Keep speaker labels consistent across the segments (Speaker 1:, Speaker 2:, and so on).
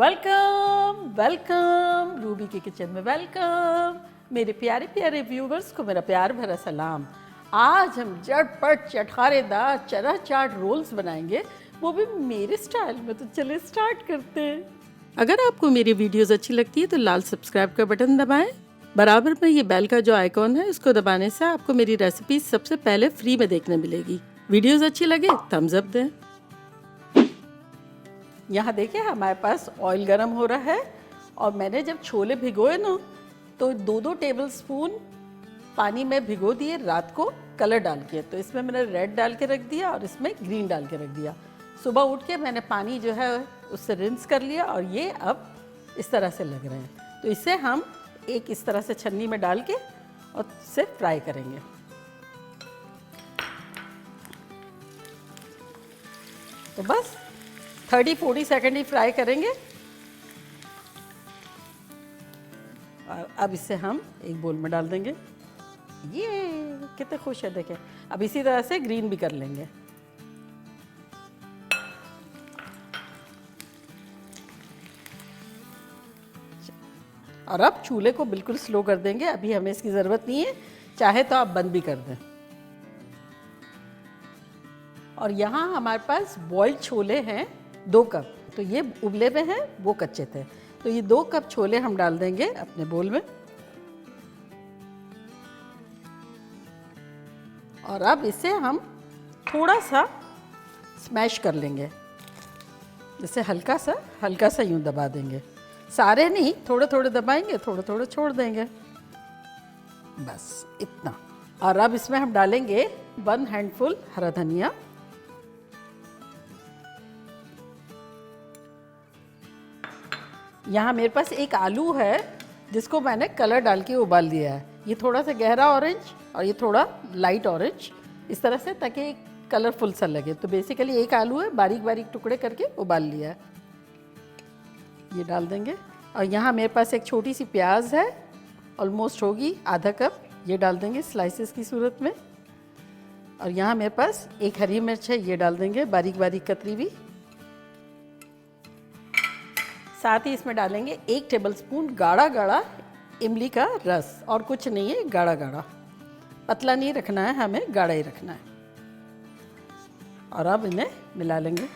Speaker 1: Welcome welcome Ruby के kitchen में welcome. मेरे प्यारे प्यारे व्यूवर्स को मेरा प्यार भरा सलाम। आज हम झटपट चटखारेदार चना चाट रोल्स बनाएंगे, वो भी मेरे स्टाइल में। तो चलिए स्टार्ट करते हैं। अगर आपको मेरी वीडियोस अच्छी लगती है तो लाल सब्सक्राइब का बटन दबाएं। बराबर में ये बेल का जो आइकॉन है इसको दबाने से आपको मेरी रेसिपी सबसे पहले फ्री में देखने मिलेगी। वीडियोस अच्छी लगे थम्स अप दें। यहाँ देखिए हमारे पास ऑयल गरम हो रहा है और मैंने जब छोले भिगोए ना तो 2-2 टेबल स्पून पानी में भिगो दिए रात को कलर डाल के। तो इसमें मैंने रेड डाल के रख दिया और इसमें ग्रीन डाल के रख दिया। सुबह उठ के मैंने पानी जो है उससे रिंस कर लिया और ये अब इस तरह से लग रहे हैं। तो इसे हम एक इस तरह से छन्नी में डाल के और इसे फ्राई करेंगे। तो बस 30-40 सेकंड ही फ्राई करेंगे। और अब इसे हम एक बोल में डाल देंगे। ये कितने खुश है देखें। अब इसी तरह से ग्रीन भी कर लेंगे। और अब चूल्हे को बिल्कुल स्लो कर देंगे। अभी हमें इसकी ज़रूरत नहीं है, चाहे तो आप बंद भी कर दें। और यहाँ हमारे पास बॉइल्ड छोले हैं 2 कप। तो ये उबले में हैं, वो कच्चे थे। तो ये 2 कप छोले हम डाल देंगे अपने बोल में। और अब इसे हम थोड़ा सा स्मैश कर लेंगे। इसे हल्का सा यूं दबा देंगे। सारे नहीं, थोड़े थोड़े दबाएंगे, थोड़े थोड़े छोड़ देंगे, बस इतना। और अब इसमें हम डालेंगे 1 हैंडफुल हरा धनिया। यहाँ मेरे पास एक आलू है जिसको मैंने कलर डाल के उबाल दिया है। ये थोड़ा सा गहरा ऑरेंज और ये थोड़ा लाइट ऑरेंज, इस तरह से, ताकि कलरफुल सा लगे। तो बेसिकली एक आलू है, बारीक बारीक टुकड़े करके उबाल लिया है। ये डाल देंगे। और यहाँ मेरे पास एक छोटी सी प्याज है, ऑलमोस्ट होगी आधा कप। ये डाल देंगे स्लाइसेस की सूरत में। और यहाँ मेरे पास एक हरी मिर्च है, ये डाल देंगे बारीक बारीक कतरी हुई। साथ ही इसमें डालेंगे 1 टेबलस्पून गाढ़ा गाढ़ा इमली का रस। और कुछ नहीं है, गाढ़ा गाढ़ा, पतला नहीं रखना है, हमें गाढ़ा ही रखना है। और अब इन्हें मिला लेंगे।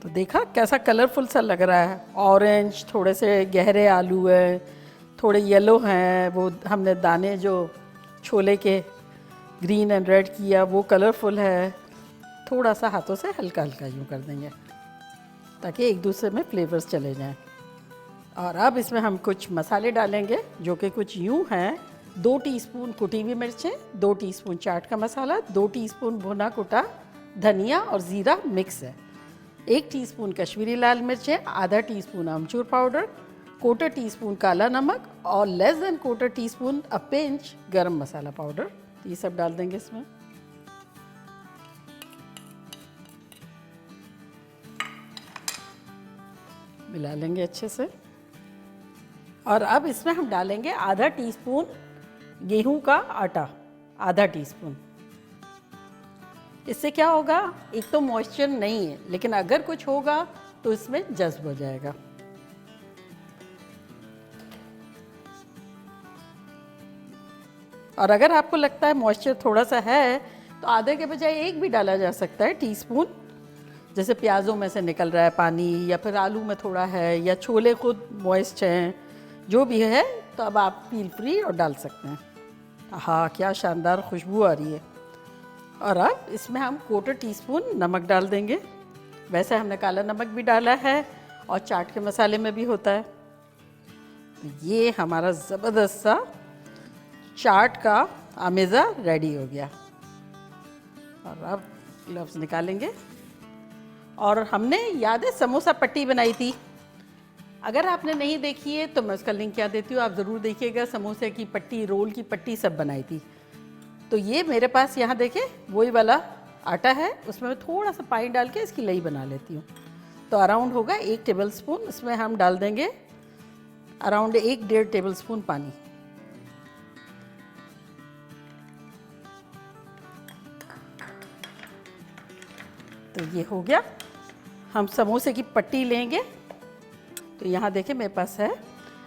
Speaker 1: तो देखा कैसा कलरफुल सा लग रहा है। ऑरेंज, थोड़े से गहरे आलू है, थोड़े येलो हैं, वो हमने दाने जो छोले के ग्रीन एंड रेड किया वो कलरफुल है। थोड़ा सा हाथों से हल्का हल्का यूँ कर देंगे ताकि एक दूसरे में फ्लेवर्स चले जाएं। और अब इसमें हम कुछ मसाले डालेंगे जो कि कुछ यूँ हैं। 2 टीस्पून कुटी हुई मिर्चें, 2 टीस्पून चाट का मसाला, 2 टीस्पून भुना कुटा धनिया और ज़ीरा मिक्स है, 1 टीस्पून कश्मीरी लाल मिर्चें, आधा टीस्पून अमचूर पाउडर, 1/4 टीस्पून काला नमक और less than 1/4 teaspoon a pinch गरम मसाला पाउडर। ये सब डाल देंगे इसमें। मिला लेंगे अच्छे से। और अब इसमें हम डालेंगे आधा टीस्पून गेहूं का आटा, आधा टीस्पून। इससे क्या होगा, एक तो मॉइस्चर नहीं है, लेकिन अगर कुछ होगा तो इसमें जज्ब हो जाएगा। और अगर आपको लगता है मॉइस्चर थोड़ा सा है तो आधे के बजाय 1 भी डाला जा सकता है टीस्पून। जैसे प्याज़ों में से निकल रहा है पानी, या फिर आलू में थोड़ा है, या छोले खुद मॉइस्ट हैं, जो भी है, तो अब आप फील फ्री और डाल सकते हैं। हाँ, क्या शानदार खुशबू आ रही है। और अब इसमें हम 1/4 टीस्पून नमक डाल देंगे। वैसे हमने काला नमक भी डाला है और चाट के मसाले में भी होता है। तो ये हमारा ज़बरदस्त सा चाट का आमेज़ा रेडी हो गया। और अब ग्लव्स निकालेंगे। और हमने याद है समोसा पट्टी बनाई थी, अगर आपने नहीं देखी है तो मैं उसका लिंक क्या देती हूँ, आप ज़रूर देखिएगा। समोसे की पट्टी, रोल की पट्टी सब बनाई थी। तो ये मेरे पास यहाँ देखें वही वाला आटा है, उसमें मैं थोड़ा सा पानी डाल के इसकी लई बना लेती हूँ। तो अराउंड होगा 1 टेबलस्पून। इसमें हम डाल देंगे अराउंड 1-1.5 टेबलस्पून पानी। तो ये हो गया। हम समोसे की पट्टी लेंगे तो यहाँ देखें मेरे पास है।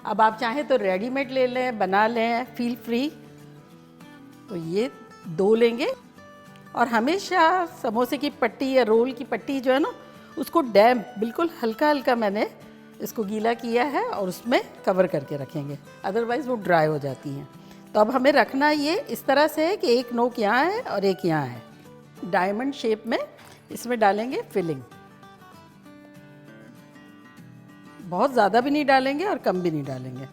Speaker 1: अब आप चाहें तो रेडीमेड ले लें, बना लें, फील फ्री। तो ये 2 लेंगे और हमेशा समोसे की पट्टी या रोल की पट्टी जो है ना, उसको डैम्प बिल्कुल हल्का हल्का मैंने इसको गीला किया है और उसमें कवर करके रखेंगे, अदरवाइज़ वो ड्राई हो जाती हैं। तो अब हमें रखना ये इस तरह से है कि एक नोक यहाँ है और एक यहाँ है। डायमंड शेप में इसमें डालेंगे फिलिंग। बहुत ज़्यादा भी नहीं डालेंगे और कम भी नहीं डालेंगे।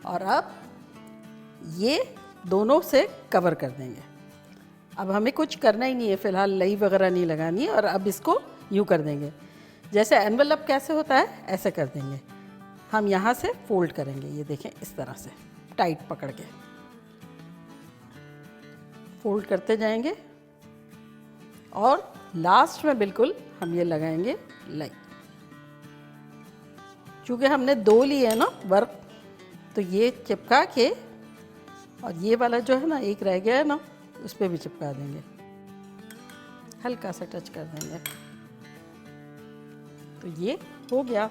Speaker 1: और अब ये दोनों से कवर कर देंगे। अब हमें कुछ करना ही नहीं है, फ़िलहाल लई वगैरह नहीं लगानी है। और अब इसको यूँ कर देंगे, जैसे एनवेलप कैसे होता है ऐसे कर देंगे। हम यहाँ से फोल्ड करेंगे, ये देखें इस तरह से टाइट पकड़ के फोल्ड करते जाएंगे और लास्ट में बिल्कुल हम ये लगाएंगे लई। चूँकि हमने 2 लिए है ना वर्क, तो ये चिपका के, और ये वाला जो है ना एक रह गया है ना, उस पर भी चिपका देंगे, हल्का सा टच कर देंगे। तो ये हो गया।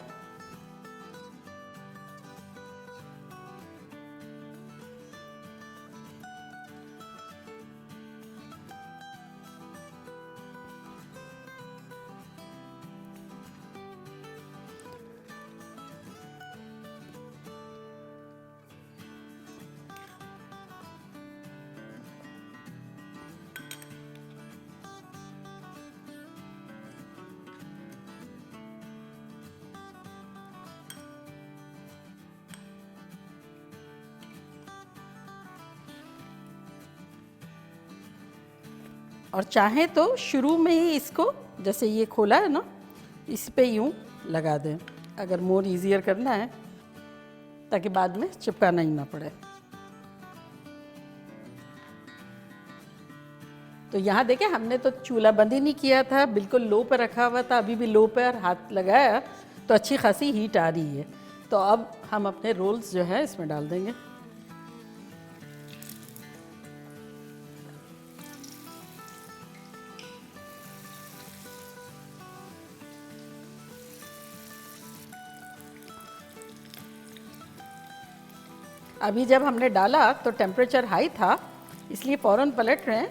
Speaker 1: और चाहें तो शुरू में ही इसको, जैसे ये खोला है ना, इस पे यूँ लगा दें, अगर मोर इजियर करना है, ताकि बाद में चिपकाना ही ना पड़े। तो यहाँ देखें हमने तो चूल्हा बंद ही नहीं किया था, बिल्कुल लो पर रखा हुआ था। अभी भी लो पर हाथ लगाया तो अच्छी खासी हीट आ रही है। तो अब हम अपने रोल्स जो है इसमें डाल देंगे। अभी जब हमने डाला तो टेम्परेचर हाई था, इसलिए फ़ौरन पलट रहे हैं।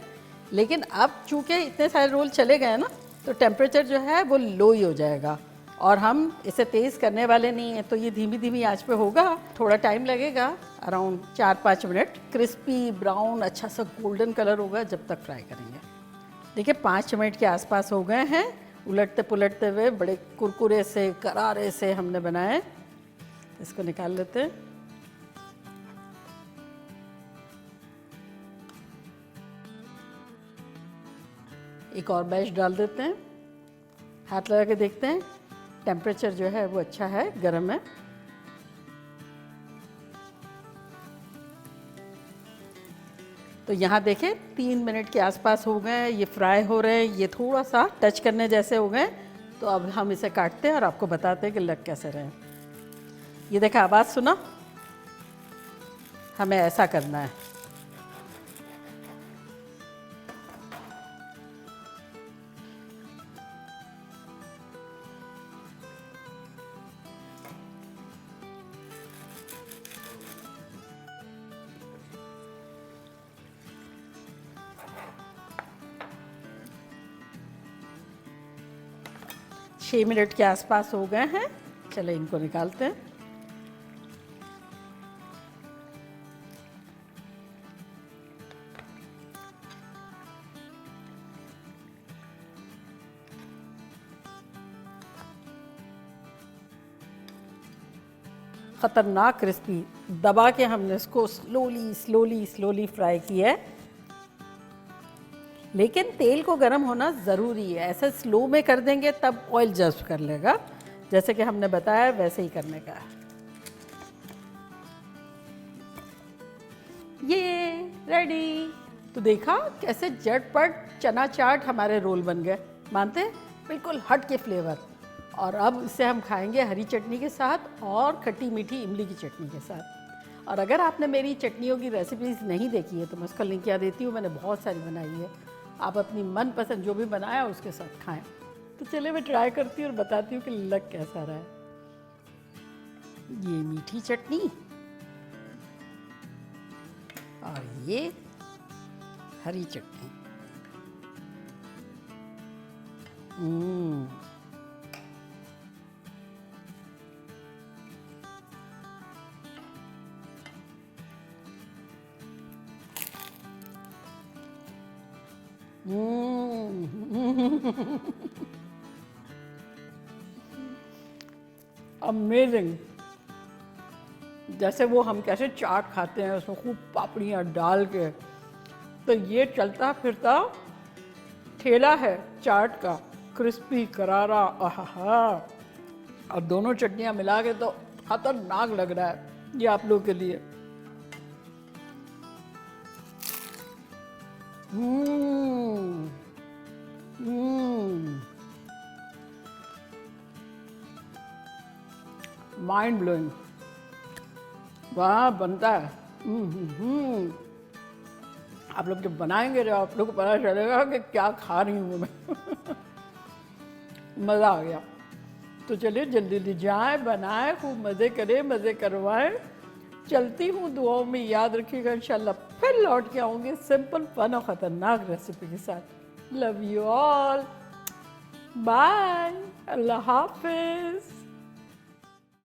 Speaker 1: लेकिन अब चूँकि इतने सारे रोल चले गए ना, तो टेम्परेचर जो है वो लो ही हो जाएगा और हम इसे तेज़ करने वाले नहीं हैं। तो ये धीमी धीमी आंच पे होगा, थोड़ा टाइम लगेगा, अराउंड 4-5 मिनट। क्रिस्पी ब्राउन अच्छा सा गोल्डन कलर होगा जब तक फ्राई करेंगे। देखिए 5 मिनट के आसपास हो गए हैं। उलटते पुलटते हुए बड़े कुरकुरे से, करारे से हमने बनाए। इसको निकाल लेते हैं। एक और बैच डाल देते हैं, हाथ लगा के देखते हैं, टेम्परेचर जो है वो अच्छा है, गर्म है। तो यहाँ देखें 3 मिनट के आसपास हो गए, ये फ्राई हो रहे हैं, ये थोड़ा सा टच करने जैसे हो गए। तो अब हम इसे काटते हैं और आपको बताते हैं कि लग कैसे रहे। ये देखा, आवाज़ सुना, हमें ऐसा करना है। छः मिनट के आसपास हो गए हैं, चलो इनको निकालते हैं। ख़तरनाक क्रिस्पी, दबा के हमने इसको स्लोली स्लोली स्लोली फ्राई किया है। लेकिन तेल को गर्म होना ज़रूरी है, ऐसे स्लो में कर देंगे तब ऑयल जस्ट कर लेगा। जैसे कि हमने बताया वैसे ही करने का है। ये रेडी। तो देखा कैसे झटपट चना चाट हमारे रोल बन गए, मानते हैं, बिल्कुल हट के फ्लेवर। और अब इसे हम खाएंगे हरी चटनी के साथ और खट्टी मीठी इमली की चटनी के साथ। और अगर आपने मेरी चटनियों की रेसिपीज़ नहीं देखी है तो मैं उसका लिंक यहाँ देती हूँ, मैंने बहुत सारी बनाई है। आप अपनी मनपसंद जो भी बनाया उसके साथ खाएं। तो चलिए मैं ट्राई करती हूँ और बताती हूँ कि लग कैसा रहा है। ये मीठी चटनी और ये हरी चटनी। अमेजिंग। जैसे वो हम कैसे चाट खाते हैं उसमें खूब पापड़ियाँ डाल के, तो ये चलता फिरता ठेला है चाट का, क्रिस्पी करारा। आहा, और दोनों चटनियाँ मिला के तो खतरनाक लग रहा है ये आप लोग के लिए। Mind blowing. वाह, बनता है। आप लोग जब बनाएंगे जब आप लोग को पता चलेगा कि क्या खा रही हूँ मैं। मज़ा आ गया। तो चलिए जल्दी जल्दी जाएं, बनाएं, खूब मज़े करें, मज़े करवाएं। चलती हूँ, दुआओं में याद रखिएगा। इंशाल्लाह फिर लौट के आऊँगी सिंपल फन और ख़तरनाक रेसिपी के साथ। लव यू ऑल, बाय, अल्लाह हाफिज़।